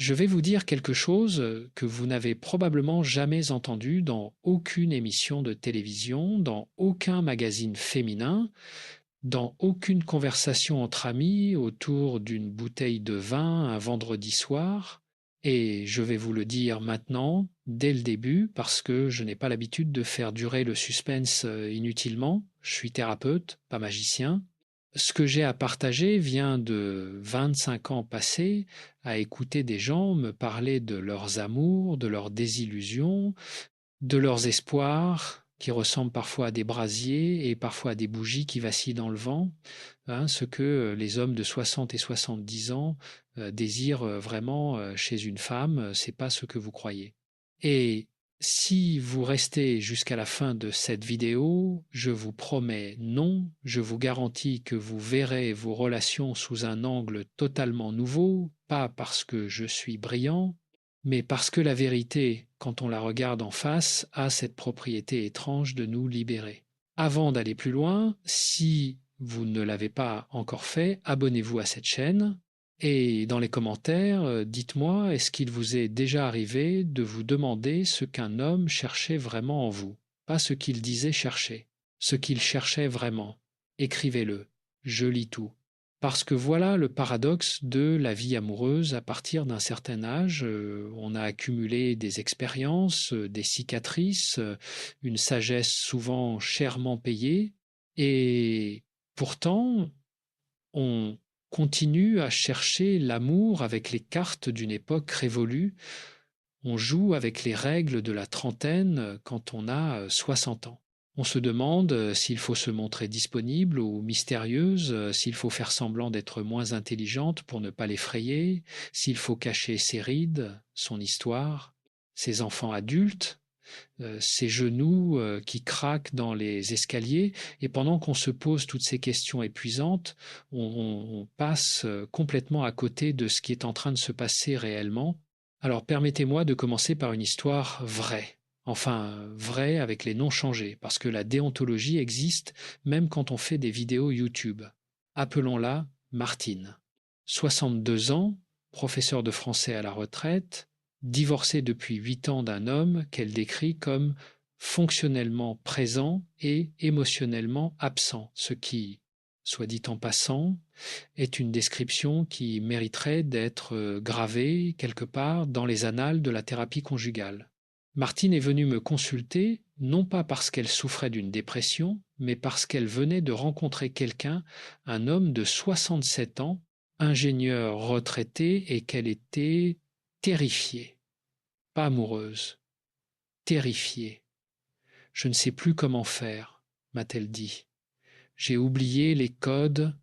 Je vais vous dire quelque chose que vous n'avez probablement jamais entendu dans aucune émission de télévision, dans aucun magazine féminin, dans aucune conversation entre amis autour d'une bouteille de vin un vendredi soir. Et je vais vous le dire maintenant, dès le début, parce que je n'ai pas l'habitude de faire durer le suspense inutilement. Je suis thérapeute, pas magicien. Ce que j'ai à partager vient de 25 ans passés à écouter des gens me parler de leurs amours, de leurs désillusions, de leurs espoirs, qui ressemblent parfois à des brasiers et parfois à des bougies qui vacillent dans le vent, hein, ce que les hommes de 60 et 70 ans désirent vraiment chez une femme, c'est pas ce que vous croyez. Et si vous restez jusqu'à la fin de cette vidéo, je vous promets non, je vous garantis que vous verrez vos relations sous un angle totalement nouveau, pas parce que je suis brillant, mais parce que la vérité, quand on la regarde en face, a cette propriété étrange de nous libérer. Avant d'aller plus loin, si vous ne l'avez pas encore fait, abonnez-vous à cette chaîne et dans les commentaires, dites-moi, est-ce qu'il vous est déjà arrivé de vous demander ce qu'un homme cherchait vraiment en vous? Pas ce qu'il disait chercher, ce qu'il cherchait vraiment. Écrivez-le, je lis tout. Parce que voilà le paradoxe de la vie amoureuse à partir d'un certain âge. On a accumulé des expériences, des cicatrices, une sagesse souvent chèrement payée, et pourtant on continue à chercher l'amour avec les cartes d'une époque révolue. On joue avec les règles de la trentaine quand on a 60 ans. On se demande s'il faut se montrer disponible ou mystérieuse, s'il faut faire semblant d'être moins intelligente pour ne pas l'effrayer, s'il faut cacher ses rides, son histoire, ses enfants adultes, ses genoux qui craquent dans les escaliers. Et pendant qu'on se pose toutes ces questions épuisantes, on passe complètement à côté de ce qui est en train de se passer réellement. Alors permettez-moi de commencer par une histoire vraie. Enfin, vraie avec les noms changés, parce que la déontologie existe même quand on fait des vidéos YouTube. Appelons-la Martine. 62 ans, professeur de français à la retraite, divorcée depuis 8 ans d'un homme qu'elle décrit comme fonctionnellement présent et émotionnellement absent, ce qui, soit dit en passant, est une description qui mériterait d'être gravée quelque part dans les annales de la thérapie conjugale. Martine est venue me consulter, non pas parce qu'elle souffrait d'une dépression, mais parce qu'elle venait de rencontrer quelqu'un, un homme de 67 ans, ingénieur retraité, et qu'elle était terrifiée. Pas amoureuse, terrifiée. Je ne sais plus comment faire, m'a-t-elle dit. J'ai oublié les codes.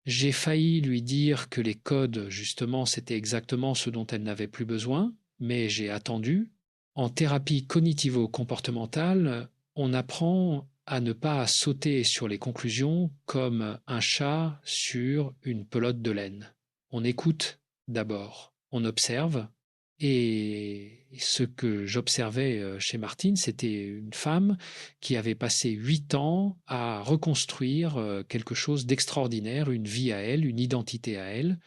J'ai failli lui dire que les codes, justement, c'était exactement ce dont elle n'avait plus besoin, mais j'ai attendu. En thérapie cognitivo-comportementale, on apprend à ne pas sauter sur les conclusions comme un chat sur une pelote de laine. On écoute d'abord, on observe, et ce que j'observais chez Martine, c'était une femme qui avait passé 8 ans à reconstruire quelque chose d'extraordinaire, une vie à elle, une identité à elle,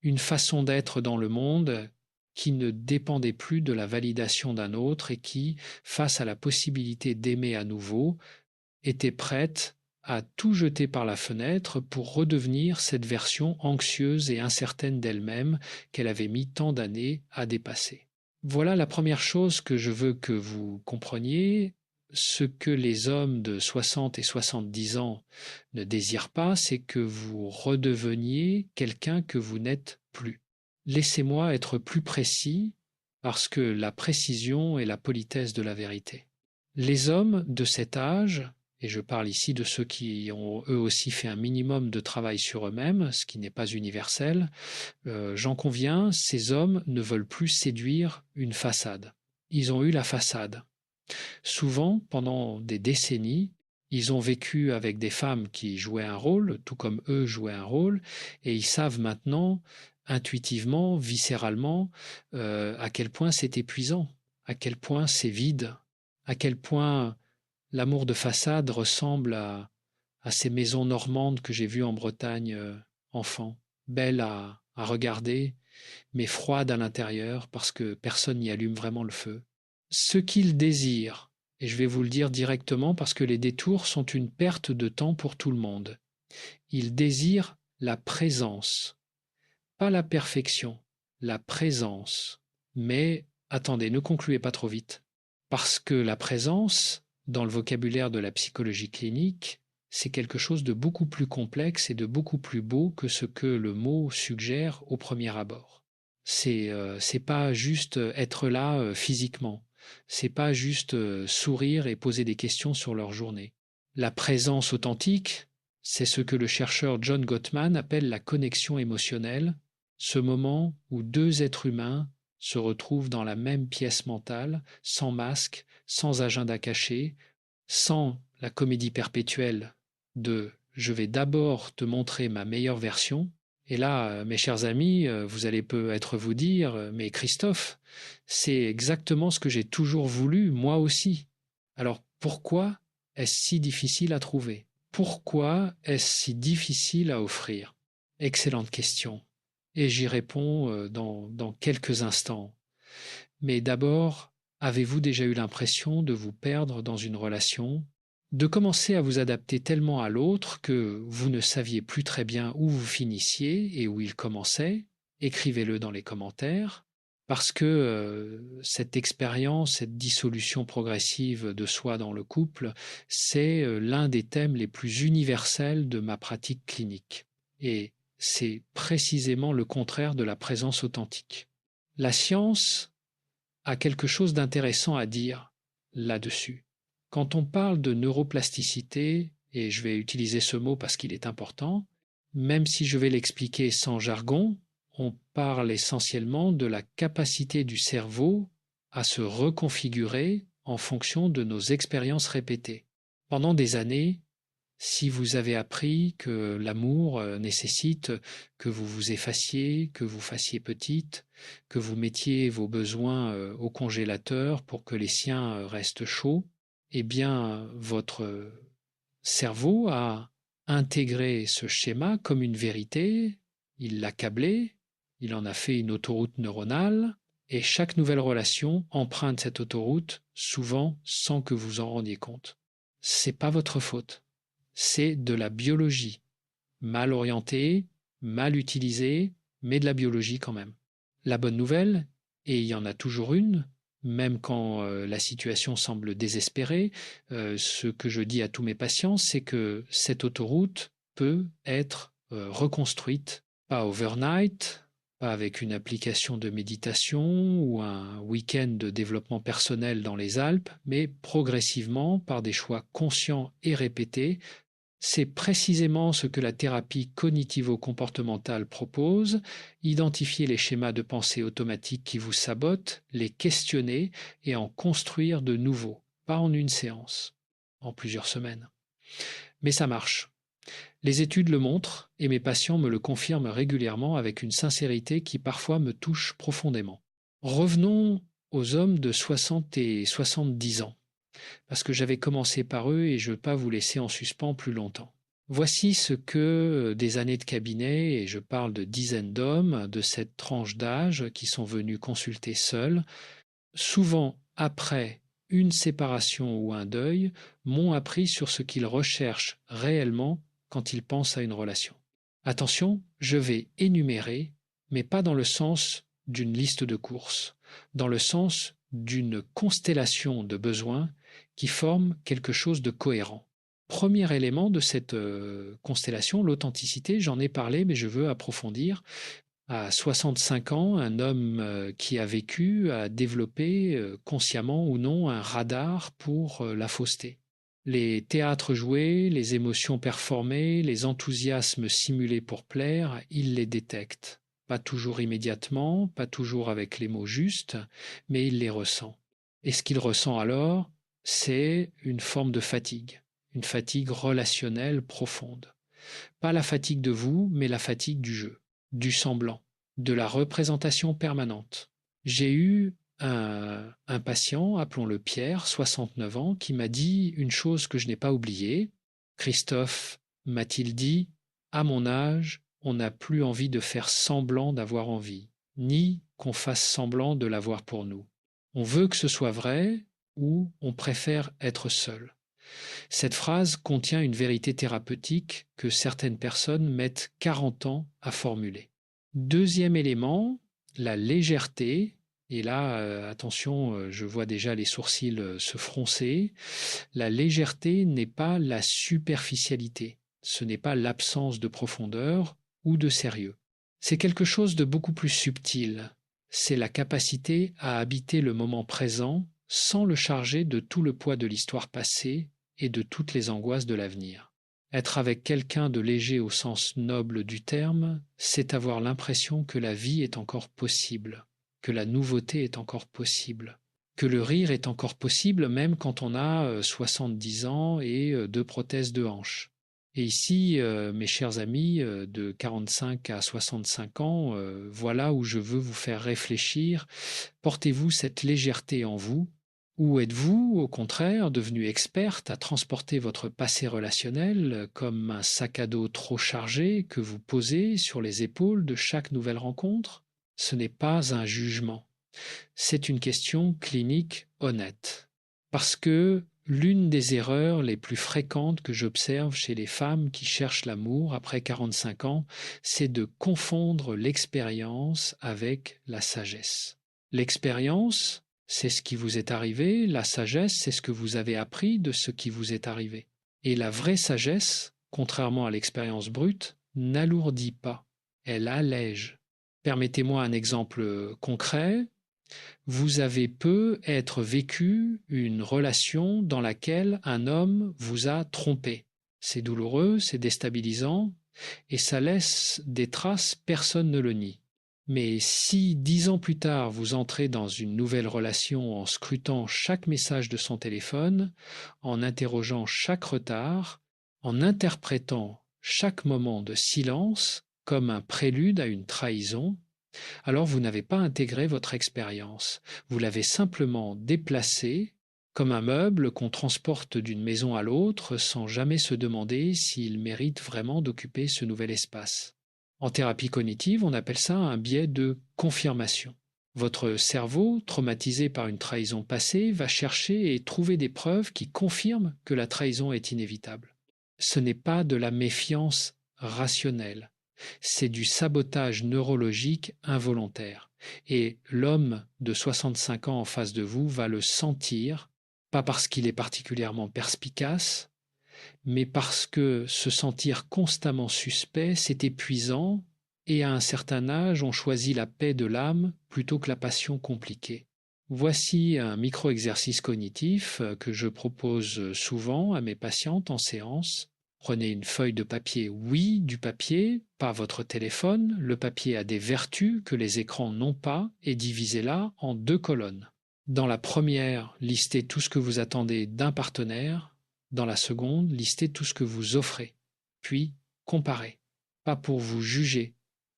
une façon d'être dans le monde qui ne dépendait plus de la validation d'un autre et qui, face à la possibilité d'aimer à nouveau, était prête à tout jeter par la fenêtre pour redevenir cette version anxieuse et incertaine d'elle-même qu'elle avait mis tant d'années à dépasser. Voilà la première chose que je veux que vous compreniez. Ce que les hommes de 60 et 70 ans ne désirent pas, c'est que vous redeveniez quelqu'un que vous n'êtes plus. Laissez-moi être plus précis, parce que la précision est la politesse de la vérité. Les hommes de cet âge, et je parle ici de ceux qui ont eux aussi fait un minimum de travail sur eux-mêmes, ce qui n'est pas universel, j'en conviens, ces hommes ne veulent plus séduire une façade. Ils ont eu la façade. Souvent, pendant des décennies, ils ont vécu avec des femmes qui jouaient un rôle, tout comme eux jouaient un rôle, et ils savent maintenant, intuitivement, viscéralement, à quel point c'est épuisant, à quel point c'est vide, à quel point l'amour de façade ressemble à ces maisons normandes que j'ai vues en Bretagne enfant, belles à regarder, mais froide à l'intérieur parce que personne n'y allume vraiment le feu. Ce qu'il désire, et je vais vous le dire directement parce que les détours sont une perte de temps pour tout le monde, il désire la présence, pas la perfection, la présence. Mais attendez, ne concluez pas trop vite, parce que la présence, dans le vocabulaire de la psychologie clinique, c'est quelque chose de beaucoup plus complexe et de beaucoup plus beau que ce que le mot suggère au premier abord. C'est pas juste être là physiquement, c'est pas juste sourire et poser des questions sur leur journée. La présence authentique, c'est ce que le chercheur John Gottman appelle la connexion émotionnelle, ce moment où deux êtres humains se retrouvent dans la même pièce mentale, sans masque, sans agenda caché, sans la comédie perpétuelle de je vais d'abord te montrer ma meilleure version. Et là, mes chers amis, vous allez peut-être vous dire, mais Christophe, c'est exactement ce que j'ai toujours voulu, moi aussi. Alors pourquoi est-ce si difficile à trouver? Pourquoi est-ce si difficile à offrir? Excellente question. Et j'y réponds dans quelques instants. Mais d'abord, avez-vous déjà eu l'impression de vous perdre dans une relation, de commencer à vous adapter tellement à l'autre que vous ne saviez plus très bien où vous finissiez et où il commençait? Écrivez-le dans les commentaires, parce que cette expérience, cette dissolution progressive de soi dans le couple, c'est l'un des thèmes les plus universels de ma pratique clinique. Et c'est précisément le contraire de la présence authentique. La science a quelque chose d'intéressant à dire là-dessus. Quand on parle de neuroplasticité, et je vais utiliser ce mot parce qu'il est important, même si je vais l'expliquer sans jargon, on parle essentiellement de la capacité du cerveau à se reconfigurer en fonction de nos expériences répétées. Pendant des années, si vous avez appris que l'amour nécessite que vous vous effaciez, que vous fassiez petite, que vous mettiez vos besoins au congélateur pour que les siens restent chauds, eh bien, votre cerveau a intégré ce schéma comme une vérité, il l'a câblé, il en a fait une autoroute neuronale, et chaque nouvelle relation emprunte cette autoroute, souvent sans que vous en rendiez compte. C'est pas votre faute. C'est de la biologie, mal orientée, mal utilisée, mais de la biologie quand même. La bonne nouvelle, et il y en a toujours une, même quand la situation semble désespérée, ce que je dis à tous mes patients, c'est que cette autoroute peut être reconstruite, pas overnight, pas avec une application de méditation ou un week-end de développement personnel dans les Alpes, mais progressivement par des choix conscients et répétés. C'est précisément ce que la thérapie cognitivo-comportementale propose, identifier les schémas de pensée automatiques qui vous sabotent, les questionner et en construire de nouveaux, pas en une séance, en plusieurs semaines. Mais ça marche. Les études le montrent et mes patients me le confirment régulièrement avec une sincérité qui parfois me touche profondément. Revenons aux hommes de 60 et 70 ans, parce que j'avais commencé par eux et je ne veux pas vous laisser en suspens plus longtemps. Voici ce que des années de cabinet, et je parle de dizaines d'hommes de cette tranche d'âge qui sont venus consulter seuls, souvent après une séparation ou un deuil, m'ont appris sur ce qu'ils recherchent réellement quand ils pensent à une relation. Attention, je vais énumérer, mais pas dans le sens d'une liste de courses, dans le sens d'une constellation de besoins qui forment quelque chose de cohérent. Premier élément de cette constellation, l'authenticité, j'en ai parlé, mais je veux approfondir. À 65 ans, un homme qui a vécu a développé, consciemment ou non, un radar pour la fausseté. Les théâtres joués, les émotions performées, les enthousiasmes simulés pour plaire, il les détecte. Pas toujours immédiatement, pas toujours avec les mots justes, mais il les ressent. Et ce qu'il ressent alors, c'est une forme de fatigue, une fatigue relationnelle profonde. Pas la fatigue de vous, mais la fatigue du jeu, du semblant, de la représentation permanente. J'ai eu un patient, appelons-le Pierre, 69 ans, qui m'a dit une chose que je n'ai pas oubliée. Christophe, m'a-t-il dit, à mon âge, on n'a plus envie de faire semblant d'avoir envie. ni qu'on fasse semblant de l'avoir pour nous. On veut que ce soit vrai ou on préfère être seul. Cette phrase contient une vérité thérapeutique que certaines personnes mettent 40 ans à formuler. Deuxième élément, la légèreté. Et là, attention, je vois déjà les sourcils se froncer. La légèreté n'est pas la superficialité. Ce n'est pas l'absence de profondeur ou de sérieux. C'est quelque chose de beaucoup plus subtil. C'est la capacité à habiter le moment présent sans le charger de tout le poids de l'histoire passée et de toutes les angoisses de l'avenir. Être avec quelqu'un de léger au sens noble du terme, c'est avoir l'impression que la vie est encore possible, que la nouveauté est encore possible, que le rire est encore possible même quand on a 70 ans et deux prothèses de hanche. Et ici, mes chers amis, de 45 à 65 ans, voilà où je veux vous faire réfléchir. Portez-vous cette légèreté en vous, ou êtes-vous, au contraire, devenue experte à transporter votre passé relationnel comme un sac à dos trop chargé que vous posez sur les épaules de chaque nouvelle rencontre? Ce n'est pas un jugement, c'est une question clinique honnête. Parce que l'une des erreurs les plus fréquentes que j'observe chez les femmes qui cherchent l'amour après 45 ans, c'est de confondre l'expérience avec la sagesse. L'expérience, c'est ce qui vous est arrivé, la sagesse, c'est ce que vous avez appris de ce qui vous est arrivé. Et la vraie sagesse, contrairement à l'expérience brute, n'alourdit pas, elle allège. Permettez-moi un exemple concret. Vous avez peut-être vécu une relation dans laquelle un homme vous a trompé. C'est douloureux, c'est déstabilisant, et ça laisse des traces, personne ne le nie. Mais si 10 ans plus tard vous entrez dans une nouvelle relation en scrutant chaque message de son téléphone, en interrogeant chaque retard, en interprétant chaque moment de silence comme un prélude à une trahison, alors vous n'avez pas intégré votre expérience, vous l'avez simplement déplacée comme un meuble qu'on transporte d'une maison à l'autre sans jamais se demander s'il mérite vraiment d'occuper ce nouvel espace. En thérapie cognitive, on appelle ça un biais de confirmation. Votre cerveau, traumatisé par une trahison passée, va chercher et trouver des preuves qui confirment que la trahison est inévitable. Ce n'est pas de la méfiance rationnelle, c'est du sabotage neurologique involontaire. Et l'homme de 65 ans en face de vous va le sentir, pas parce qu'il est particulièrement perspicace, mais parce que se sentir constamment suspect, c'est épuisant, et à un certain âge, on choisit la paix de l'âme plutôt que la passion compliquée. Voici un micro-exercice cognitif que je propose souvent à mes patientes en séance. Prenez une feuille de papier, oui, du papier, pas votre téléphone. Le papier a des vertus que les écrans n'ont pas, et divisez-la en 2 colonnes. Dans la première, listez tout ce que vous attendez d'un partenaire. Dans la seconde, listez tout ce que vous offrez. Puis, comparez. Pas pour vous juger,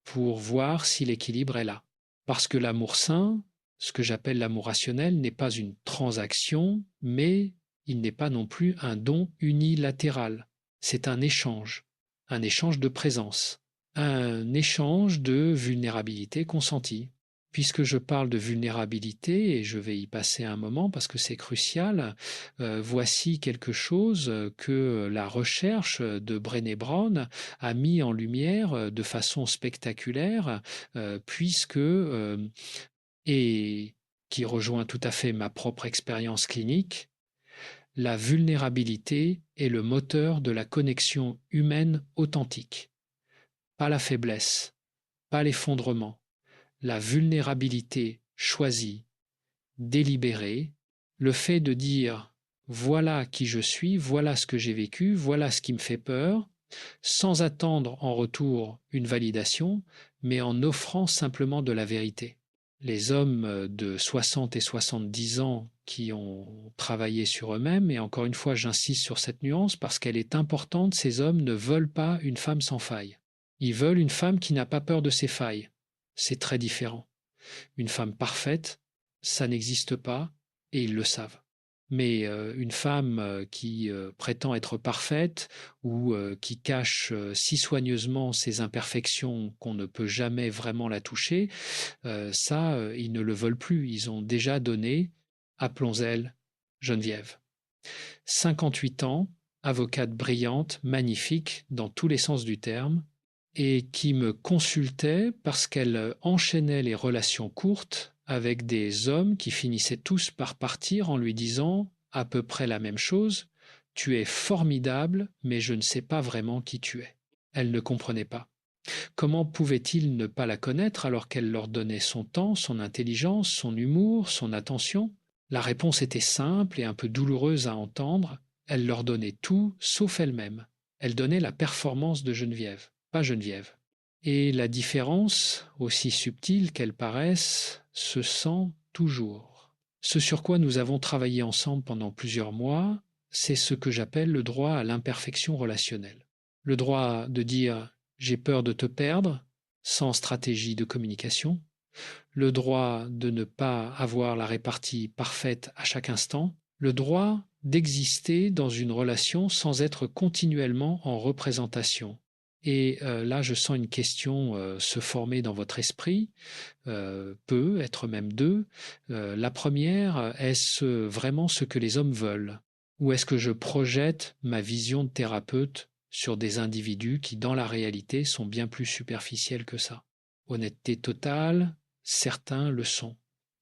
pour voir si l'équilibre est là. Parce que l'amour sain, ce que j'appelle l'amour rationnel, n'est pas une transaction, mais il n'est pas non plus un don unilatéral. C'est un échange de présence, un échange de vulnérabilité consentie. Puisque je parle de vulnérabilité, et je vais y passer un moment parce que c'est crucial, voici quelque chose que la recherche de Brené Brown a mis en lumière de façon spectaculaire, puisque, et qui rejoint tout à fait ma propre expérience clinique, la vulnérabilité est le moteur de la connexion humaine authentique. Pas la faiblesse, pas l'effondrement, la vulnérabilité choisie, délibérée, le fait de dire voilà qui je suis, voilà ce que j'ai vécu, voilà ce qui me fait peur, sans attendre en retour une validation, mais en offrant simplement de la vérité. Les hommes de 60 et 70 ans qui ont travaillé sur eux-mêmes, et encore une fois j'insiste sur cette nuance parce qu'elle est importante, ces hommes ne veulent pas une femme sans faille. Ils veulent une femme qui n'a pas peur de ses failles. C'est très différent. Une femme parfaite, ça n'existe pas, et ils le savent. Mais une femme qui prétend être parfaite ou qui cache si soigneusement ses imperfections qu'on ne peut jamais vraiment la toucher, ça, ils ne le veulent plus. Ils ont déjà donné, appelons-elle Geneviève. 58 ans, avocate brillante, magnifique dans tous les sens du terme, et qui me consultait parce qu'elle enchaînait les relations courtes avec des hommes qui finissaient tous par partir en lui disant à peu près la même chose: tu es formidable, mais je ne sais pas vraiment qui tu es. Elle ne comprenait pas. Comment pouvait-il ne pas la connaître alors qu'elle leur donnait son temps, son intelligence, son humour, son attention? La réponse était simple et un peu douloureuse à entendre. Elle leur donnait tout, sauf elle-même. Elle donnait la performance de Geneviève, pas Geneviève. Et la différence, aussi subtile qu'elle paraisse, se sent toujours. Ce sur quoi nous avons travaillé ensemble pendant plusieurs mois, c'est ce que j'appelle le droit à l'imperfection relationnelle. Le droit de dire j'ai peur de te perdre sans stratégie de communication, le droit de ne pas avoir la répartie parfaite à chaque instant, le droit d'exister dans une relation sans être continuellement en représentation. Et là, je sens une question se former dans votre esprit, peut être même deux. La première, est-ce vraiment ce que les hommes veulent? Ou est-ce que je projette ma vision de thérapeute sur des individus qui, dans la réalité, sont bien plus superficiels que ça? Honnêteté totale, certains le sont.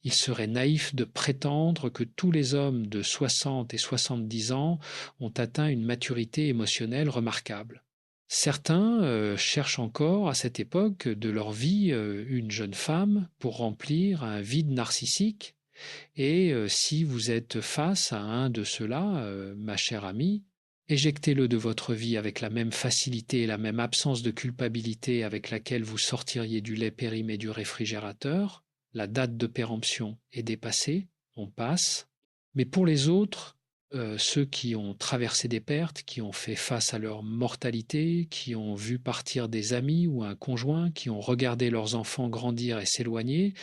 Il serait naïf de prétendre que tous les hommes de 60 et 70 ans ont atteint une maturité émotionnelle remarquable. Certains cherchent encore à cette époque de leur vie une jeune femme pour remplir un vide narcissique. Et si vous êtes face à un de ceux-là, ma chère amie, éjectez-le de votre vie avec la même facilité et la même absence de culpabilité avec laquelle vous sortiriez du lait périmé du réfrigérateur. La date de péremption est dépassée, on passe. Mais pour les autres, ceux qui ont traversé des pertes, qui ont fait face à leur mortalité, qui ont vu partir des amis ou un conjoint, qui ont regardé leurs enfants grandir et s'éloigner,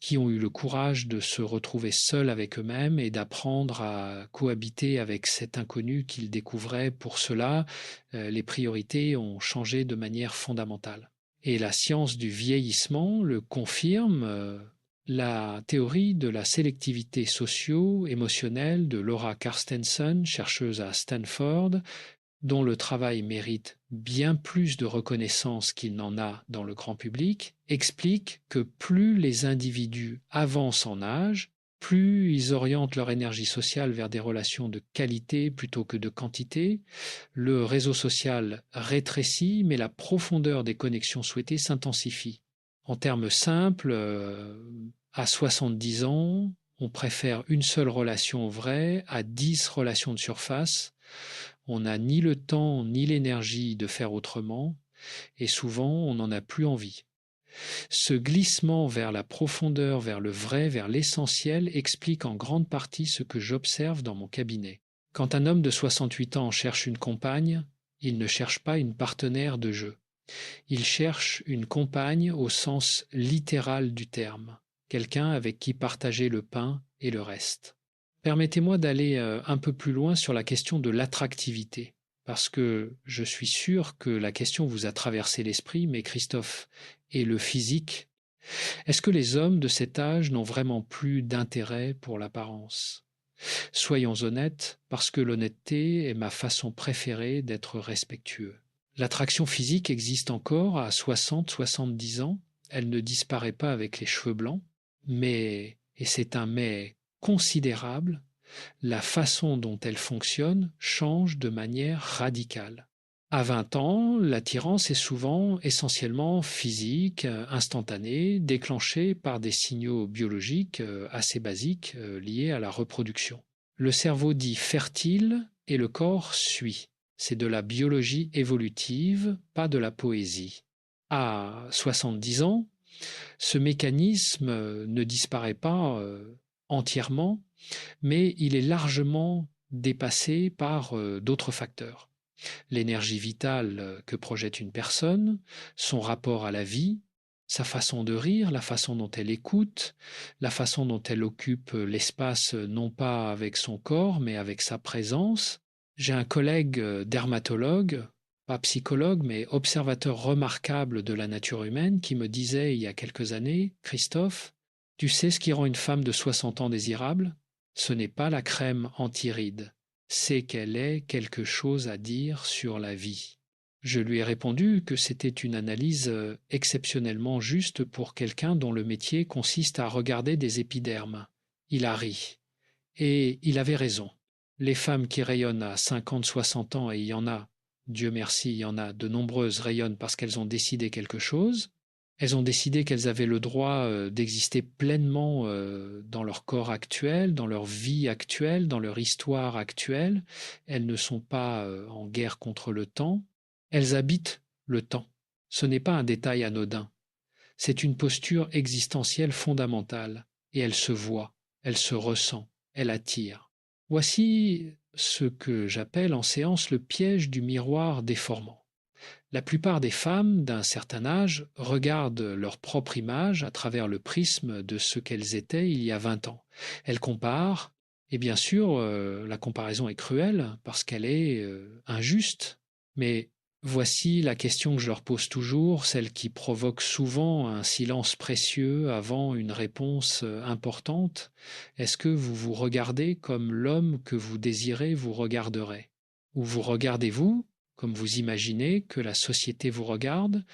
qui ont eu le courage de se retrouver seuls avec eux-mêmes et d'apprendre à cohabiter avec cet inconnu qu'ils découvraient. Pour cela, les priorités ont changé de manière fondamentale. Et la science du vieillissement le confirme. La théorie de la sélectivité socio-émotionnelle de Laura Carstensen, chercheuse à Stanford, dont le travail mérite bien plus de reconnaissance qu'il n'en a dans le grand public, explique que plus les individus avancent en âge, plus ils orientent leur énergie sociale vers des relations de qualité plutôt que de quantité, le réseau social rétrécit, mais la profondeur des connexions souhaitées s'intensifie. En termes simples, à 70 ans, on préfère une seule relation vraie à 10 relations de surface. On n'a ni le temps ni l'énergie de faire autrement, et souvent on n'en a plus envie. Ce glissement vers la profondeur, vers le vrai, vers l'essentiel, explique en grande partie ce que j'observe dans mon cabinet. Quand un homme de 68 ans cherche une compagne, il ne cherche pas une partenaire de jeu. Il cherche une compagne au sens littéral du terme, quelqu'un avec qui partager le pain et le reste. Permettez-moi d'aller un peu plus loin sur la question de l'attractivité, parce que je suis sûr que la question vous a traversé l'esprit, mais Christophe, et le physique, est-ce que les hommes de cet âge n'ont vraiment plus d'intérêt pour l'apparence? Soyons honnêtes, parce que l'honnêteté est ma façon préférée d'être respectueux. L'attraction physique existe encore à 60-70 ans, elle ne disparaît pas avec les cheveux blancs, mais, et c'est un mais considérable, la façon dont elle fonctionne change de manière radicale. À 20 ans, l'attirance est souvent essentiellement physique, instantanée, déclenchée par des signaux biologiques assez basiques liés à la reproduction. Le cerveau dit fertile et le corps suit. C'est de la biologie évolutive, pas de la poésie. À 70 ans, ce mécanisme ne disparaît pas entièrement, mais il est largement dépassé par d'autres facteurs. L'énergie vitale que projette une personne, son rapport à la vie, sa façon de rire, la façon dont elle écoute, la façon dont elle occupe l'espace non pas avec son corps mais avec sa présence. J'ai un collègue dermatologue, pas psychologue mais observateur remarquable de la nature humaine qui me disait il y a quelques années, Christophe, tu sais ce qui rend une femme de 60 ans désirable? Ce n'est pas la crème anti-rides, c'est qu'elle ait quelque chose à dire sur la vie. Je lui ai répondu que c'était une analyse exceptionnellement juste pour quelqu'un dont le métier consiste à regarder des épidermes. Il a ri. Et il avait raison. Les femmes qui rayonnent à 50, 60 ans, et il y en a, Dieu merci, il y en a de nombreuses rayonnent parce qu'elles ont décidé quelque chose. Elles ont décidé qu'elles avaient le droit d'exister pleinement dans leur corps actuel, dans leur vie actuelle, dans leur histoire actuelle. Elles ne sont pas en guerre contre le temps. Elles habitent le temps. Ce n'est pas un détail anodin. C'est une posture existentielle fondamentale. Et elle se voit, elle se ressent, elle attire. Voici ce que j'appelle en séance le piège du miroir déformant. La plupart des femmes d'un certain âge regardent leur propre image à travers le prisme de ce qu'elles étaient il y a 20 ans. Elles comparent, et bien sûr, la comparaison est cruelle parce qu'elle est injuste. Mais voici la question que je leur pose toujours, celle qui provoque souvent un silence précieux avant une réponse importante. Est-ce que vous vous regardez comme l'homme que vous désirez vous regarderait? Ou vous regardez-vous comme vous imaginez que la société vous regarde?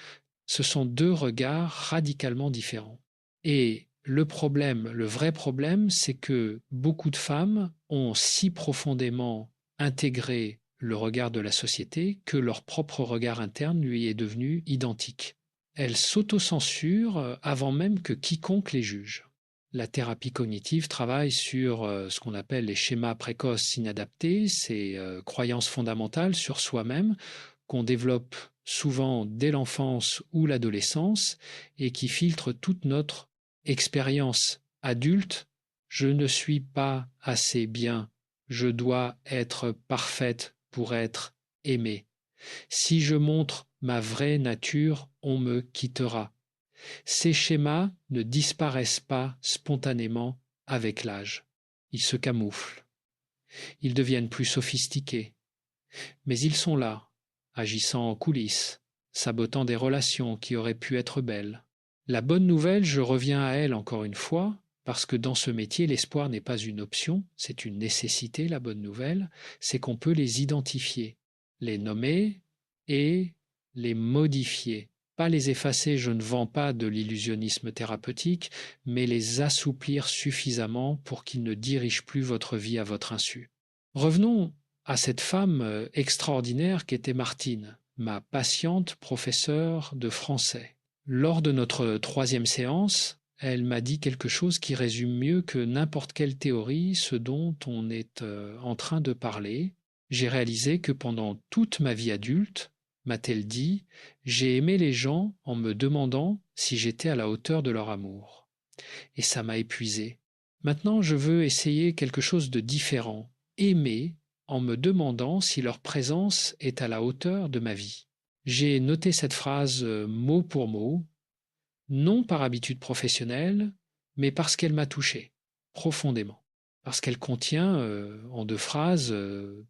Ce sont deux regards radicalement différents. Et le problème, le vrai problème, c'est que beaucoup de femmes ont si profondément intégré le regard de la société que leur propre regard interne lui est devenu identique. Elles s'autocensurent avant même que quiconque les juge. La thérapie cognitive travaille sur ce qu'on appelle les schémas précoces inadaptés, ces croyances fondamentales sur soi-même qu'on développe souvent dès l'enfance ou l'adolescence et qui filtrent toute notre expérience adulte. Je ne suis pas assez bien, je dois être parfaite pour être aimée. Si je montre ma vraie nature, on me quittera. Ces schémas ne disparaissent pas spontanément avec l'âge. Ils se camouflent. Ils deviennent plus sophistiqués. Mais ils sont là, agissant en coulisses, sabotant des relations qui auraient pu être belles. La bonne nouvelle, je reviens à elle encore une fois, parce que dans ce métier, l'espoir n'est pas une option, c'est une nécessité, la bonne nouvelle, c'est qu'on peut les identifier, les nommer et les modifier. Pas les effacer, je ne vends pas de l'illusionnisme thérapeutique, mais les assouplir suffisamment pour qu'ils ne dirigent plus votre vie à votre insu. Revenons à cette femme extraordinaire qu'était Martine, ma patiente professeure de français. Lors de notre troisième séance, elle m'a dit quelque chose qui résume mieux que n'importe quelle théorie ce dont on est en train de parler. J'ai réalisé que pendant toute ma vie adulte, m'a-t-elle dit, j'ai aimé les gens en me demandant si j'étais à la hauteur de leur amour. Et ça m'a épuisé. Maintenant, je veux essayer quelque chose de différent. Aimer en me demandant si leur présence est à la hauteur de ma vie. J'ai noté cette phrase mot pour mot, non par habitude professionnelle, mais parce qu'elle m'a touché profondément, parce qu'elle contient en deux phrases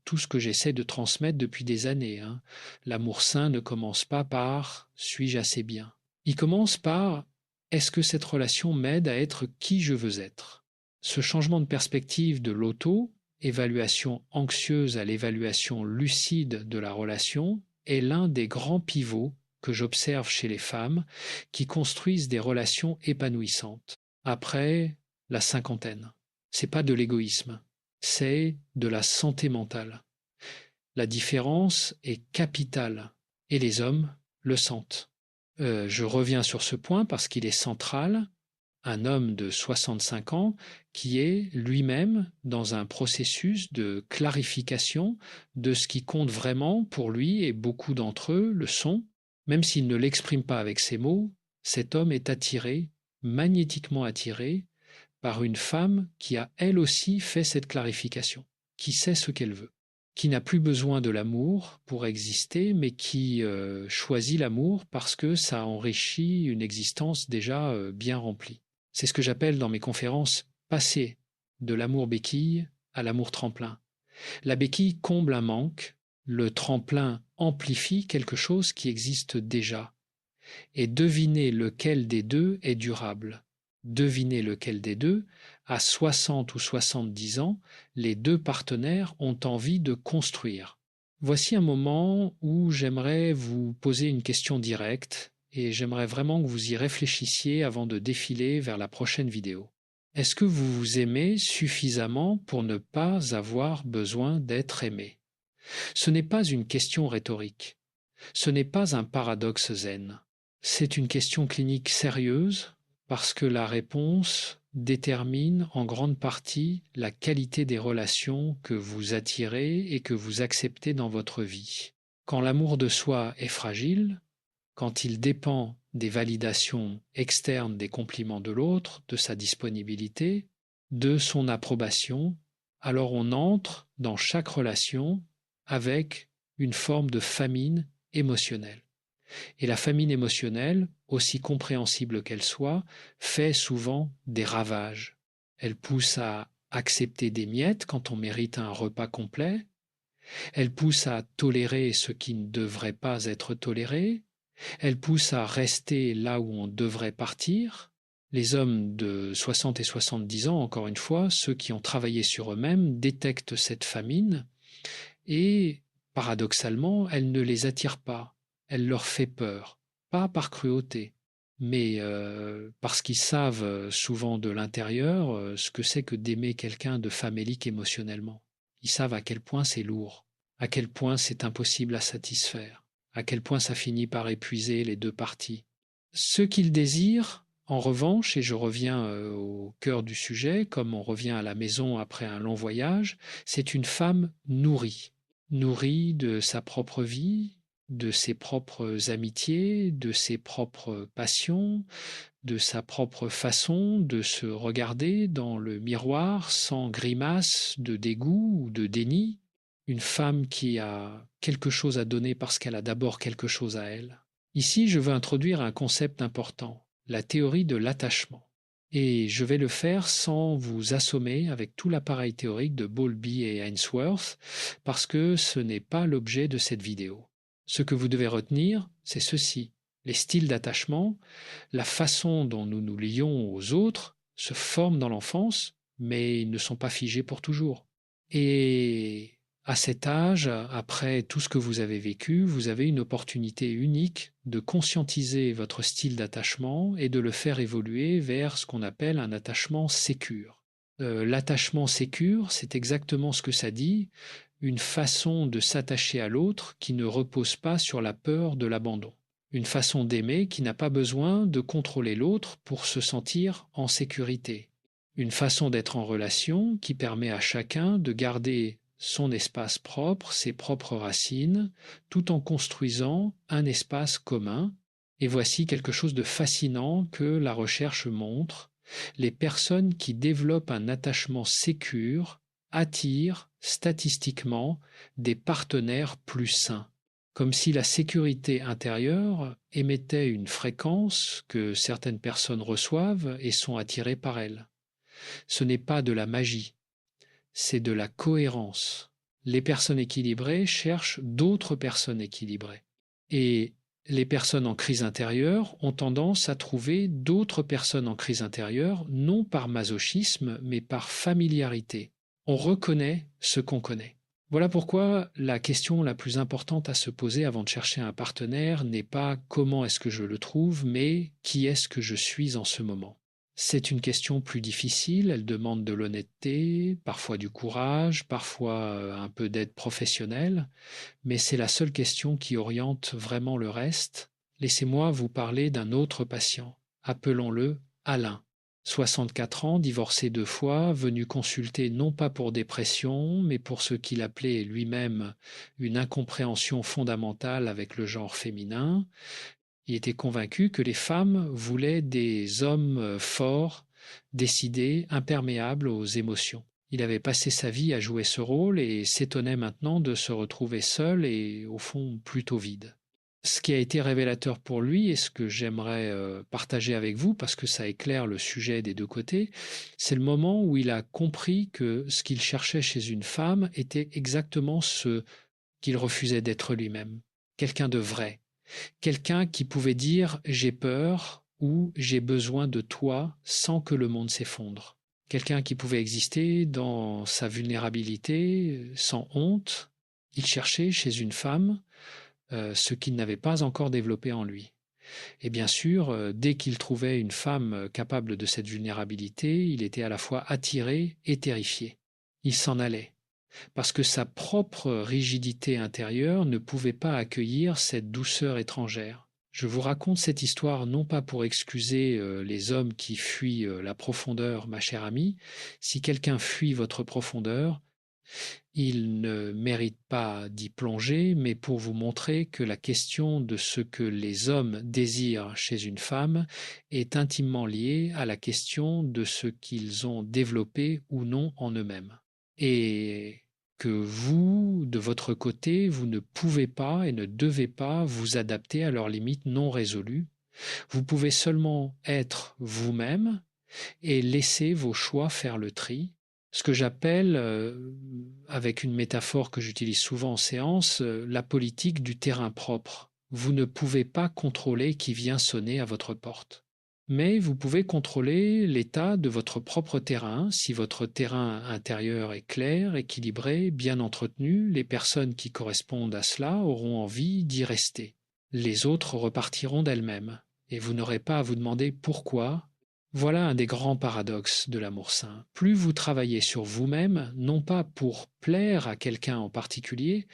tout ce que j'essaie de transmettre depuis des années. Hein. L'amour sain ne commence pas par « suis-je assez bien ?» Il commence par « est-ce que cette relation m'aide à être qui je veux être ?» Ce changement de perspective de l'auto, évaluation anxieuse à l'évaluation lucide de la relation, est l'un des grands pivots que j'observe chez les femmes qui construisent des relations épanouissantes après la cinquantaine. C'est pas de l'égoïsme, c'est de la santé mentale. La différence est capitale et les hommes le sentent. Je reviens sur ce point parce qu'il est central. Un homme de 65 ans qui est lui-même dans un processus de clarification de ce qui compte vraiment pour lui, et beaucoup d'entre eux le sont. Même s'il ne l'exprime pas avec ses mots, cet homme est attiré, magnétiquement attiré, par une femme qui a elle aussi fait cette clarification, qui sait ce qu'elle veut. qui n'a plus besoin de l'amour pour exister, mais qui choisit l'amour parce que ça enrichit une existence déjà bien remplie. C'est ce que j'appelle dans mes conférences passer de l'amour béquille à l'amour tremplin. La béquille comble un manque, le tremplin amplifie quelque chose qui existe déjà. Et deviner lequel des deux est durable. Deviner lequel des deux, à 60 ou 70 ans, les deux partenaires ont envie de construire. Voici un moment où j'aimerais vous poser une question directe et j'aimerais vraiment que vous y réfléchissiez avant de défiler vers la prochaine vidéo. Est-ce que vous vous aimez suffisamment pour ne pas avoir besoin d'être aimé? Ce n'est pas une question rhétorique. Ce n'est pas un paradoxe zen. C'est une question clinique sérieuse parce que la réponse détermine en grande partie la qualité des relations que vous attirez et que vous acceptez dans votre vie. Quand l'amour de soi est fragile, quand il dépend des validations externes des compliments de l'autre, de sa disponibilité, de son approbation, alors on entre dans chaque relation avec une forme de famine émotionnelle. Et la famine émotionnelle, aussi compréhensible qu'elle soit, fait souvent des ravages. Elle pousse à accepter des miettes quand on mérite un repas complet, elle pousse à tolérer ce qui ne devrait pas être toléré, elle pousse à rester là où on devrait partir. Les hommes de 60 et 70 ans, encore une fois, ceux qui ont travaillé sur eux-mêmes, détectent cette famine et, paradoxalement, elle ne les attire pas, elle leur fait peur, pas par cruauté, mais parce qu'ils savent souvent de l'intérieur ce que c'est que d'aimer quelqu'un de famélique émotionnellement. Ils savent à quel point c'est lourd, à quel point c'est impossible à satisfaire, à quel point ça finit par épuiser les deux parties. Ce qu'ils désirent, en revanche, et je reviens au cœur du sujet, comme on revient à la maison après un long voyage, c'est une femme nourrie, nourrie de sa propre vie, de ses propres amitiés, de ses propres passions, de sa propre façon de se regarder dans le miroir sans grimace de dégoût ou de déni, une femme qui a quelque chose à donner parce qu'elle a d'abord quelque chose à elle. Ici, je veux introduire un concept important, la théorie de l'attachement. Et je vais le faire sans vous assommer avec tout l'appareil théorique de Bowlby et Ainsworth, parce que ce n'est pas l'objet de cette vidéo. Ce que vous devez retenir, c'est ceci. Les styles d'attachement, la façon dont nous nous lions aux autres, se forment dans l'enfance, mais ils ne sont pas figés pour toujours. Et à cet âge, après tout ce que vous avez vécu, vous avez une opportunité unique de conscientiser votre style d'attachement et de le faire évoluer vers ce qu'on appelle un attachement sécure. L'attachement sécure, c'est exactement ce que ça dit, une façon de s'attacher à l'autre qui ne repose pas sur la peur de l'abandon. Une façon d'aimer qui n'a pas besoin de contrôler l'autre pour se sentir en sécurité. Une façon d'être en relation qui permet à chacun de garder son espace propre, ses propres racines, tout en construisant un espace commun. Et voici quelque chose de fascinant que la recherche montre. Les personnes qui développent un attachement sécure attirent statistiquement des partenaires plus sains, comme si la sécurité intérieure émettait une fréquence que certaines personnes reçoivent et sont attirées par elle. Ce n'est pas de la magie, c'est de la cohérence. Les personnes équilibrées cherchent d'autres personnes équilibrées. Et les personnes en crise intérieure ont tendance à trouver d'autres personnes en crise intérieure, non par masochisme, mais par familiarité. On reconnaît ce qu'on connaît. Voilà pourquoi la question la plus importante à se poser avant de chercher un partenaire n'est pas comment est-ce que je le trouve, mais qui est-ce que je suis en ce moment. C'est une question plus difficile, elle demande de l'honnêteté, parfois du courage, parfois un peu d'aide professionnelle, mais c'est la seule question qui oriente vraiment le reste. Laissez-moi vous parler d'un autre patient. Appelons-le Alain. 64 ans, divorcé 2 fois, venu consulter non pas pour dépression, mais pour ce qu'il appelait lui-même une incompréhension fondamentale avec le genre féminin. Il était convaincu que les femmes voulaient des hommes forts, décidés, imperméables aux émotions. Il avait passé sa vie à jouer ce rôle et s'étonnait maintenant de se retrouver seul et, au fond, plutôt vide. Ce qui a été révélateur pour lui et ce que j'aimerais partager avec vous, parce que ça éclaire le sujet des deux côtés, c'est le moment où il a compris que ce qu'il cherchait chez une femme était exactement ce qu'il refusait d'être lui-même. Quelqu'un de vrai, quelqu'un qui pouvait dire j'ai peur ou j'ai besoin de toi sans que le monde s'effondre. Quelqu'un qui pouvait exister dans sa vulnérabilité, sans honte. Il cherchait chez une femme ce qu'il n'avait pas encore développé en lui. Et bien sûr, dès qu'il trouvait une femme capable de cette vulnérabilité, il était à la fois attiré et terrifié. Il s'en allait, parce que sa propre rigidité intérieure ne pouvait pas accueillir cette douceur étrangère. Je vous raconte cette histoire non pas pour excuser les hommes qui fuient la profondeur, ma chère amie. Si quelqu'un fuit votre profondeur, il ne mérite pas d'y plonger, mais pour vous montrer que la question de ce que les hommes désirent chez une femme est intimement liée à la question de ce qu'ils ont développé ou non en eux-mêmes. Et que vous, de votre côté, vous ne pouvez pas et ne devez pas vous adapter à leurs limites non résolues. Vous pouvez seulement être vous-même et laisser vos choix faire le tri. Ce que j'appelle, avec une métaphore que j'utilise souvent en séance, la politique du terrain propre. Vous ne pouvez pas contrôler qui vient sonner à votre porte. Mais vous pouvez contrôler l'état de votre propre terrain. Si votre terrain intérieur est clair, équilibré, bien entretenu, les personnes qui correspondent à cela auront envie d'y rester. Les autres repartiront d'elles-mêmes. Et vous n'aurez pas à vous demander pourquoi. Voilà un des grands paradoxes de l'amour sain. Plus vous travaillez sur vous-même, non pas pour plaire à quelqu'un en particulier,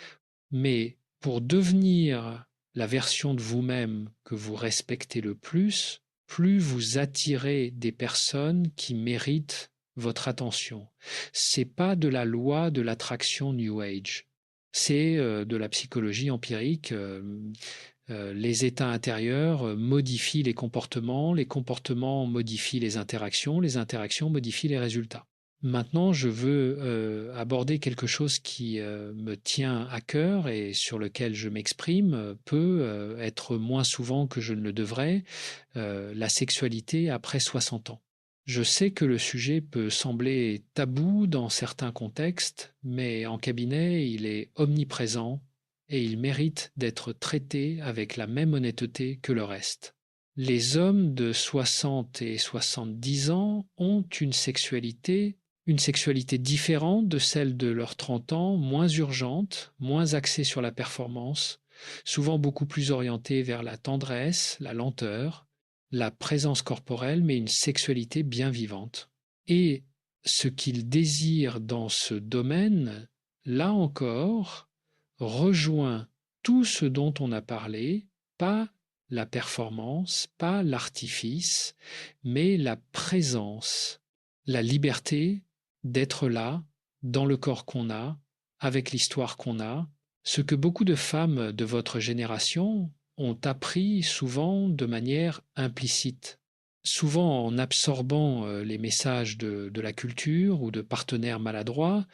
mais pour devenir la version de vous-même que vous respectez le plus, plus vous attirez des personnes qui méritent votre attention. C'est pas de la loi de l'attraction New Age. C'est de la psychologie empirique. Les états intérieurs modifient les comportements modifient les interactions modifient les résultats. Maintenant, je veux aborder quelque chose qui me tient à cœur et sur lequel je m'exprime peut être moins souvent que je ne le devrais, la sexualité après 60 ans. Je sais que le sujet peut sembler tabou dans certains contextes, mais en cabinet, il est omniprésent et il mérite d'être traité avec la même honnêteté que le reste. Les hommes de 60 et 70 ans ont une sexualité différente de celle de leurs 30 ans, moins urgente, moins axée sur la performance, souvent beaucoup plus orientée vers la tendresse, la lenteur, la présence corporelle, mais une sexualité bien vivante. Et ce qu'ils désirent dans ce domaine, là encore, rejoint tout ce dont on a parlé, pas la performance, pas l'artifice, mais la présence, la liberté d'être là, dans le corps qu'on a, avec l'histoire qu'on a, ce que beaucoup de femmes de votre génération ont appris souvent de manière implicite, souvent en absorbant les messages de la culture ou de partenaires maladroits,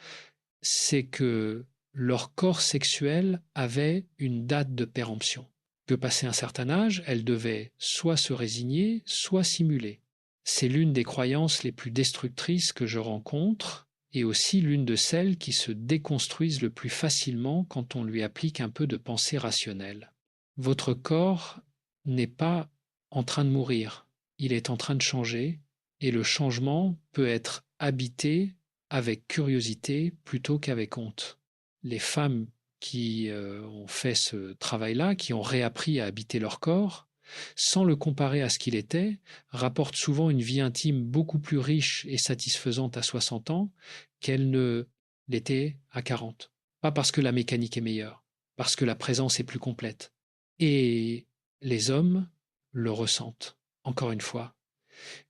c'est que leur corps sexuel avait une date de péremption, que passé un certain âge, elles devaient soit se résigner, soit simuler. C'est l'une des croyances les plus destructrices que je rencontre et aussi l'une de celles qui se déconstruisent le plus facilement quand on lui applique un peu de pensée rationnelle. Votre corps n'est pas en train de mourir, il est en train de changer et le changement peut être habité avec curiosité plutôt qu'avec honte. Les femmes qui ont fait ce travail-là, qui ont réappris à habiter leur corps, sans le comparer à ce qu'il était, rapportent souvent une vie intime beaucoup plus riche et satisfaisante à 60 ans qu'elle ne l'était à 40. Pas parce que la mécanique est meilleure, parce que la présence est plus complète. Et les hommes le ressentent. Encore une fois,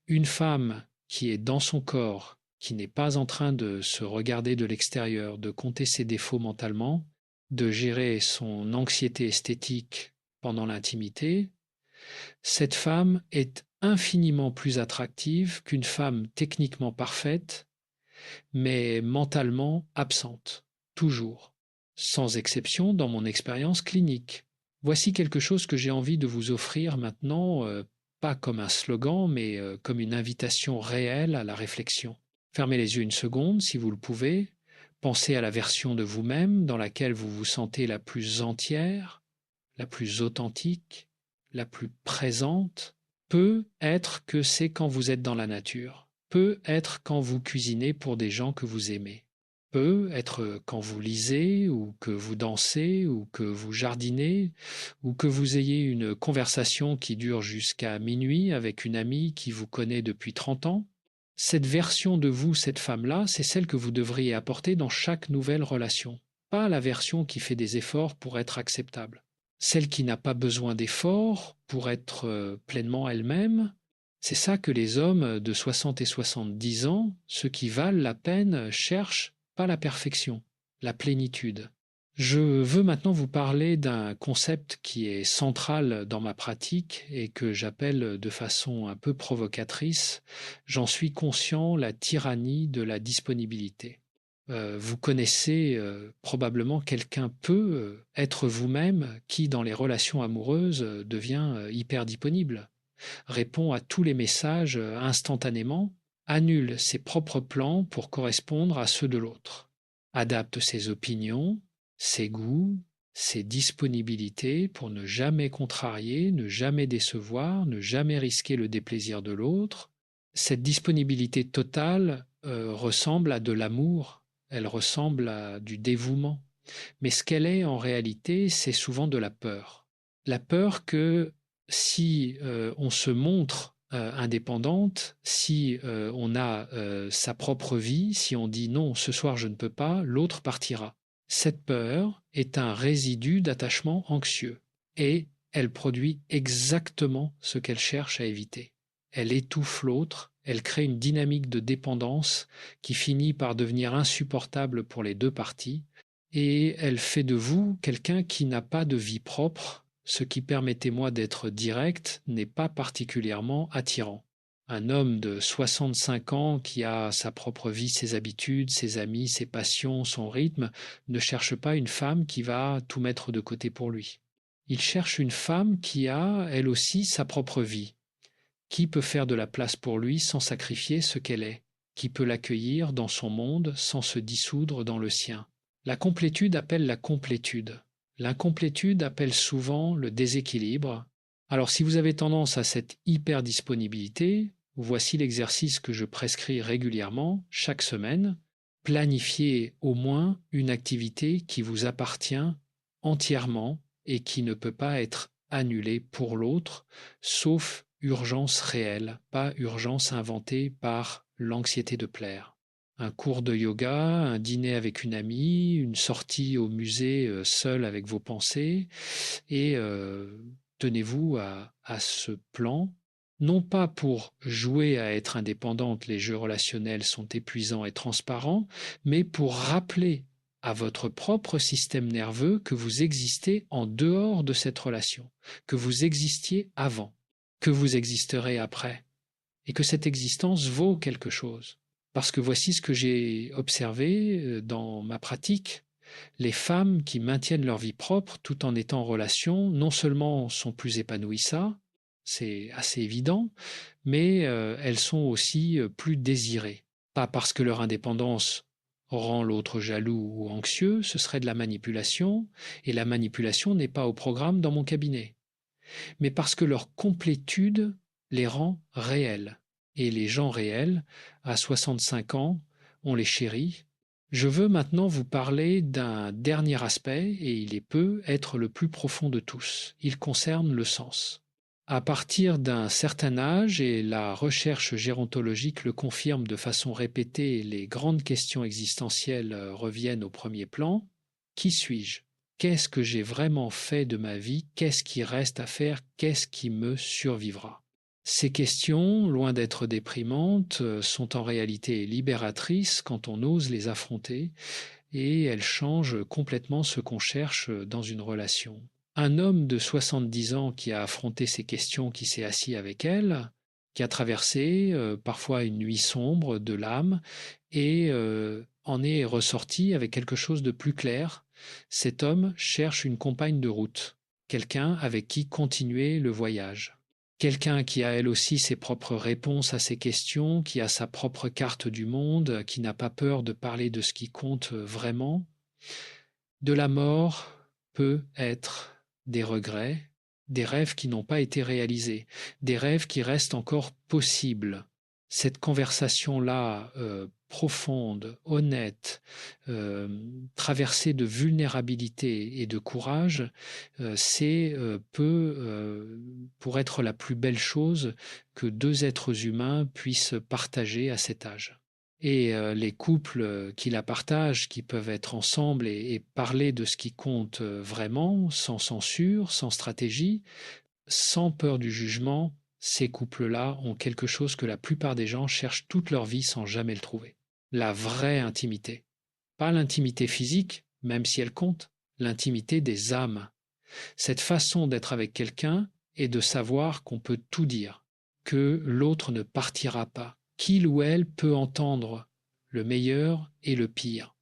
une femme qui est dans son corps, qui n'est pas en train de se regarder de l'extérieur, de compter ses défauts mentalement, de gérer son anxiété esthétique pendant l'intimité, cette femme est infiniment plus attractive qu'une femme techniquement parfaite mais mentalement absentes, toujours, sans exception dans mon expérience clinique. Voici quelque chose que j'ai envie de vous offrir maintenant, pas comme un slogan, mais comme une invitation réelle à la réflexion. Fermez les yeux une seconde si vous le pouvez. Pensez à la version de vous-même dans laquelle vous vous sentez la plus entière, la plus authentique, la plus présente. Peut être que c'est quand vous êtes dans la nature, peut être quand vous cuisinez pour des gens que vous aimez, peut être quand vous lisez ou que vous dansez ou que vous jardinez ou que vous ayez une conversation qui dure jusqu'à minuit avec une amie qui vous connaît depuis 30 ans. Cette version de vous, cette femme-là, c'est celle que vous devriez apporter dans chaque nouvelle relation, pas la version qui fait des efforts pour être acceptable. Celle qui n'a pas besoin d'efforts pour être pleinement elle-même, c'est ça que les hommes de 60 et 70 ans, ceux qui valent la peine, cherchent, pas la perfection, la plénitude. Je veux maintenant vous parler d'un concept qui est central dans ma pratique et que j'appelle de façon un peu provocatrice, j'en suis conscient, la tyrannie de la disponibilité. Vous connaissez probablement quelqu'un peut être vous-même qui, dans les relations amoureuses, devient hyper disponible, répond à tous les messages instantanément, annule ses propres plans pour correspondre à ceux de l'autre, adapte ses opinions, ses goûts, ses disponibilités pour ne jamais contrarier, ne jamais décevoir, ne jamais risquer le déplaisir de l'autre. Cette disponibilité totale ressemble à de l'amour, elle ressemble à du dévouement. Mais ce qu'elle est en réalité, c'est souvent de la peur. La peur que si on se montre indépendante, si on a sa propre vie, si on dit non, ce soir je ne peux pas, l'autre partira. Cette peur est un résidu d'attachement anxieux et elle produit exactement ce qu'elle cherche à éviter. Elle étouffe l'autre, elle crée une dynamique de dépendance qui finit par devenir insupportable pour les deux parties et elle fait de vous quelqu'un qui n'a pas de vie propre, ce qui, permettez-moi d'être direct, n'est pas particulièrement attirant. Un homme de 65 ans qui a sa propre vie, ses habitudes, ses amis, ses passions, son rythme, ne cherche pas une femme qui va tout mettre de côté pour lui. Il cherche une femme qui a, elle aussi, sa propre vie. Qui peut faire de la place pour lui sans sacrifier ce qu'elle est? Qui peut l'accueillir dans son monde sans se dissoudre dans le sien? La complétude appelle la complétude. L'incomplétude appelle souvent le déséquilibre. Alors si vous avez tendance à cette hyperdisponibilité, voici l'exercice que je prescris régulièrement, chaque semaine. Planifiez au moins une activité qui vous appartient entièrement et qui ne peut pas être annulée pour l'autre, sauf urgence réelle, pas urgence inventée par l'anxiété de plaire. Un cours de yoga, un dîner avec une amie, une sortie au musée seul avec vos pensées, et tenez-vous à ce plan, non pas pour jouer à être indépendante, les jeux relationnels sont épuisants et transparents, mais pour rappeler à votre propre système nerveux que vous existez en dehors de cette relation, que vous existiez avant, que vous existerez après, et que cette existence vaut quelque chose. Parce que voici ce que j'ai observé dans ma pratique. Les femmes qui maintiennent leur vie propre tout en étant en relation, non seulement sont plus épanouies, ça, c'est assez évident, mais elles sont aussi plus désirées. Pas parce que leur indépendance rend l'autre jaloux ou anxieux, ce serait de la manipulation, et la manipulation n'est pas au programme dans mon cabinet, mais parce que leur complétude les rend réelles. Et les gens réels, à 65 ans, on les chérit. Je veux maintenant vous parler d'un dernier aspect, et il peut être le plus profond de tous. Il concerne le sens. À partir d'un certain âge, et la recherche gérontologique le confirme de façon répétée, les grandes questions existentielles reviennent au premier plan. Qui suis-je? Qu'est-ce que j'ai vraiment fait de ma vie? Qu'est-ce qui reste à faire? Qu'est-ce qui me survivra? Ces questions, loin d'être déprimantes, sont en réalité libératrices quand on ose les affronter et elles changent complètement ce qu'on cherche dans une relation. Un homme de 70 ans qui a affronté ces questions, qui s'est assis avec elles, qui a traversé parfois une nuit sombre de l'âme et en est ressorti avec quelque chose de plus clair. Cet homme cherche une compagne de route, quelqu'un avec qui continuer le voyage. Quelqu'un qui a elle aussi ses propres réponses à ses questions, qui a sa propre carte du monde, qui n'a pas peur de parler de ce qui compte vraiment. De la mort peut être des regrets, des rêves qui n'ont pas été réalisés, des rêves qui restent encore possibles. Cette conversation-là, profonde, honnête, traversée de vulnérabilité et de courage, pour être la plus belle chose que deux êtres humains puissent partager à cet âge. Et les couples qui la partagent, qui peuvent être ensemble et parler de ce qui compte vraiment, sans censure, sans stratégie, sans peur du jugement, ces couples-là ont quelque chose que la plupart des gens cherchent toute leur vie sans jamais le trouver. La vraie intimité. Pas l'intimité physique, même si elle compte, l'intimité des âmes. Cette façon d'être avec quelqu'un est de savoir qu'on peut tout dire, que l'autre ne partira pas, qu'il ou elle peut entendre le meilleur et le pire.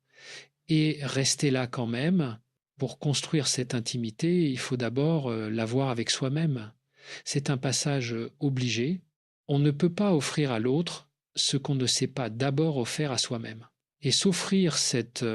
Et rester là quand même, pour construire cette intimité, il faut d'abord l'avoir avec soi-même. C'est un passage obligé. On ne peut pas offrir à l'autre ce qu'on ne s'est pas d'abord offert à soi-même. Et s'offrir cette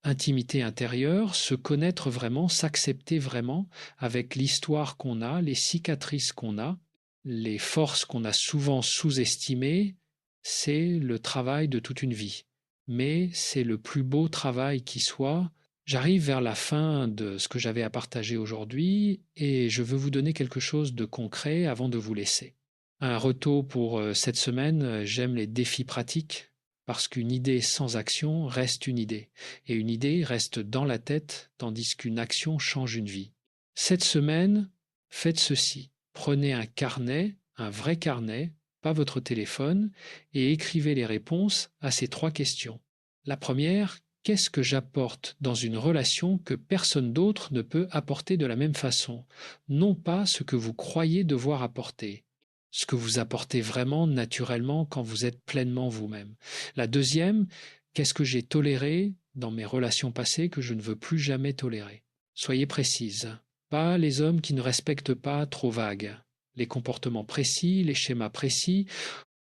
intimité intérieure, se connaître vraiment, s'accepter vraiment avec l'histoire qu'on a, les cicatrices qu'on a, les forces qu'on a souvent sous-estimées, c'est le travail de toute une vie. Mais c'est le plus beau travail qui soit. J'arrive vers la fin de ce que j'avais à partager aujourd'hui et je veux vous donner quelque chose de concret avant de vous laisser. Un retour pour cette semaine, j'aime les défis pratiques parce qu'une idée sans action reste une idée et une idée reste dans la tête tandis qu'une action change une vie. Cette semaine, faites ceci. Prenez un carnet, un vrai carnet, pas votre téléphone, et écrivez les réponses à ces 3 questions. La première, qu'est-ce que j'apporte dans une relation que personne d'autre ne peut apporter de la même façon? Non pas ce que vous croyez devoir apporter, ce que vous apportez vraiment naturellement quand vous êtes pleinement vous-même. La deuxième, qu'est-ce que j'ai toléré dans mes relations passées que je ne veux plus jamais tolérer? Soyez précise. Pas les hommes qui ne respectent pas trop vague. Les comportements précis, les schémas précis.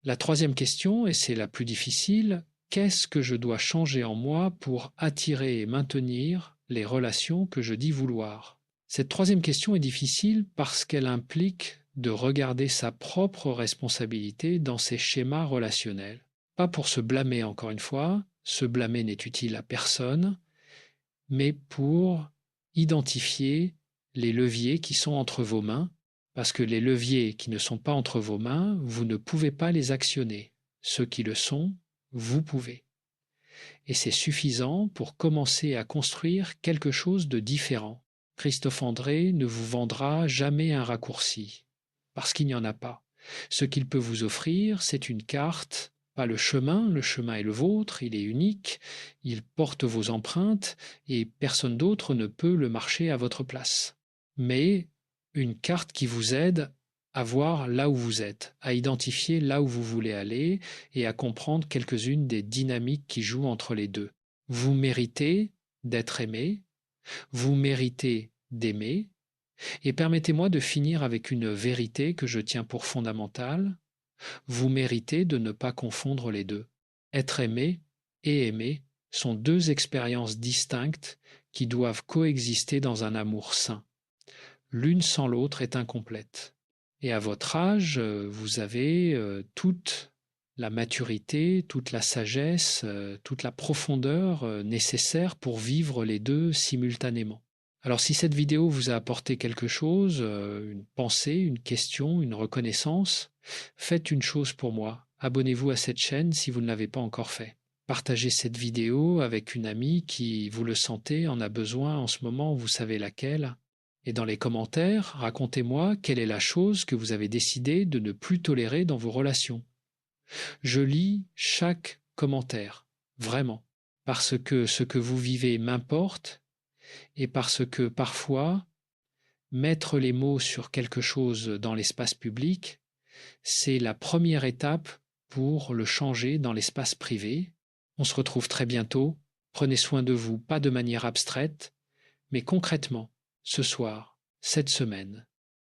La troisième question, et c'est la plus difficile, qu'est-ce que je dois changer en moi pour attirer et maintenir les relations que je dis vouloir? Cette troisième question est difficile parce qu'elle implique de regarder sa propre responsabilité dans ces schémas relationnels. Pas pour se blâmer encore une fois, se blâmer n'est utile à personne, mais pour identifier les leviers qui sont entre vos mains, parce que les leviers qui ne sont pas entre vos mains, vous ne pouvez pas les actionner. Ceux qui le sont, vous pouvez. Et c'est suffisant pour commencer à construire quelque chose de différent. Christophe André ne vous vendra jamais un raccourci, parce qu'il n'y en a pas. Ce qu'il peut vous offrir, c'est une carte, pas le chemin est le vôtre, il est unique, il porte vos empreintes et personne d'autre ne peut le marcher à votre place. Mais une carte qui vous aide à voir là où vous êtes, à identifier là où vous voulez aller et à comprendre quelques-unes des dynamiques qui jouent entre les deux. Vous méritez d'être aimé, vous méritez d'aimer, et permettez-moi de finir avec une vérité que je tiens pour fondamentale. Vous méritez de ne pas confondre les deux. Être aimé et aimer sont deux expériences distinctes qui doivent coexister dans un amour sain. L'une sans l'autre est incomplète. Et à votre âge, vous avez toute la maturité, toute la sagesse, toute la profondeur nécessaire pour vivre les deux simultanément. Alors si cette vidéo vous a apporté quelque chose, une pensée, une question, une reconnaissance, faites une chose pour moi. Abonnez-vous à cette chaîne si vous ne l'avez pas encore fait. Partagez cette vidéo avec une amie qui, vous le sentez, en a besoin en ce moment, vous savez laquelle. Et dans les commentaires, racontez-moi quelle est la chose que vous avez décidé de ne plus tolérer dans vos relations. Je lis chaque commentaire, vraiment, parce que ce que vous vivez m'importe et parce que parfois, mettre les mots sur quelque chose dans l'espace public, c'est la première étape pour le changer dans l'espace privé. On se retrouve très bientôt. Prenez soin de vous, pas de manière abstraite, mais concrètement, ce soir, cette semaine.